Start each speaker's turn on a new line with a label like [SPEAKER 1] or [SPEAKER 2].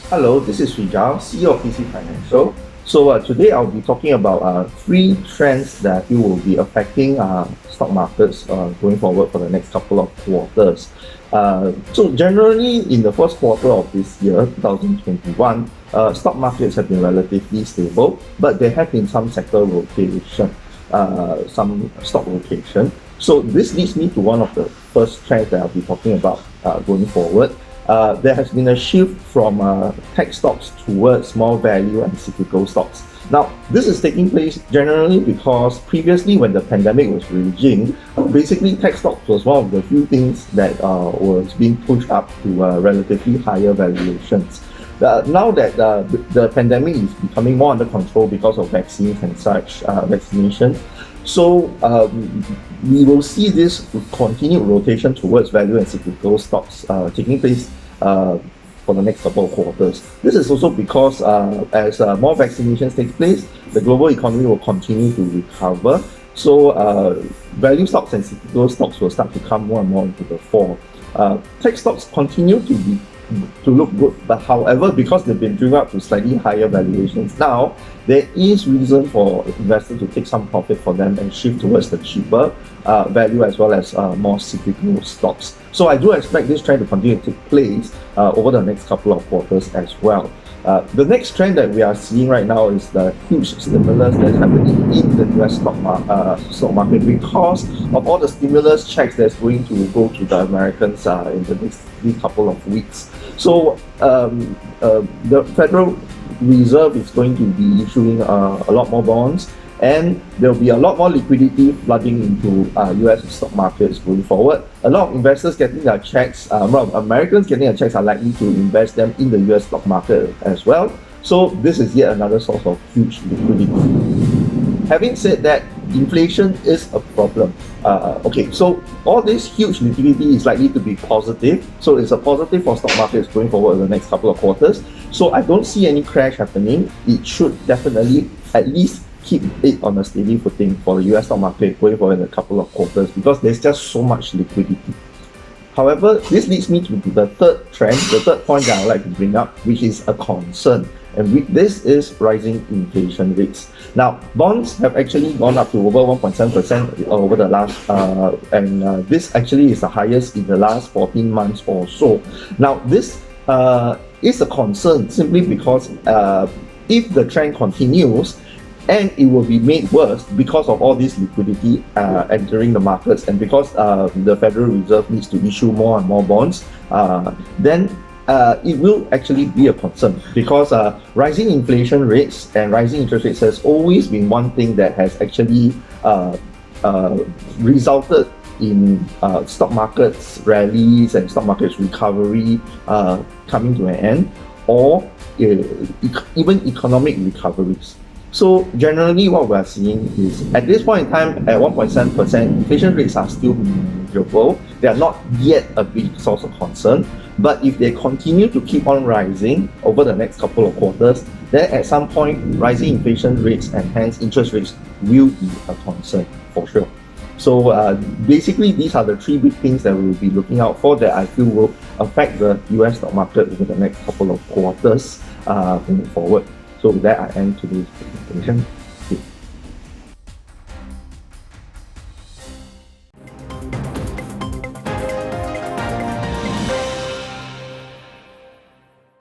[SPEAKER 1] Hello, this is Srijal, CEO of PC Financial. Today I'll be talking about three trends that I feel will be affecting stock markets going forward for the next couple of quarters. Generally, in the first quarter of this year, 2021, stock markets have been relatively stable, but there have been some sector rotation, some stock rotation. So this leads me to one of the first trends that I'll be talking about going forward. There has been a shift from tech stocks towards more value and cyclical stocks. Now, this is taking place generally because previously when the pandemic was raging, basically tech stocks was one of the few things that was being pushed up to relatively higher valuations. Now that the pandemic is becoming more under control because of vaccines and such, vaccination, so we will see this continued rotation towards value and cyclical stocks taking place for the next couple of quarters. This is also because as more vaccinations take place, the global economy will continue to recover. So value stocks and cyclical stocks will start to come more and more into the fore. Tech stocks continue to look good, but however, because they've been driven up to slightly higher valuations now, there is reason for investors to take some profit for them and shift towards the cheaper value as well as more cyclical stocks. So I do expect this trend to continue to take place over the next couple of quarters as well. The next trend that we are seeing right now is the huge stimulus that's happening in the US stock market because of all the stimulus checks that's going to go to the Americans in the next couple of weeks. So the Federal Reserve is going to be issuing a lot more bonds, and there will be a lot more liquidity flooding into US stock markets going forward. A lot of investors getting their checks, Americans getting their checks are likely to invest them in the US stock market as well. So this is yet another source of huge liquidity. Having said that, inflation is a problem. So all this huge liquidity is likely to be positive. So it's a positive for stock markets going forward in the next couple of quarters. So I don't see any crash happening. It should definitely at least keep it on a steady footing for the US stock market going forward in a couple of quarters because there's just so much liquidity. However, this leads me to the third trend, the third point that I would like to bring up, which is a concern. And this is rising inflation rates. Now, bonds have actually gone up to over 1.7% over the last, this actually is the highest in the last 14 months or so. Now, this is a concern simply because if the trend continues, and it will be made worse because of all this liquidity entering the markets, and because the Federal Reserve needs to issue more and more bonds, then it will actually be a concern because rising inflation rates and rising interest rates has always been one thing that has actually resulted in stock markets rallies and stock markets recovery coming to an end, or even economic recoveries. So generally what we're seeing is at this point in time at 1.7%, inflation rates are still manageable. They are not yet a big source of concern, but if they continue to keep on rising over the next couple of quarters, then at some point rising inflation rates and hence interest rates will be a concern for sure. So basically these are the three big things that we will be looking out for that I feel will affect the US stock market over the next couple of quarters going forward. So with that, I end today's presentation.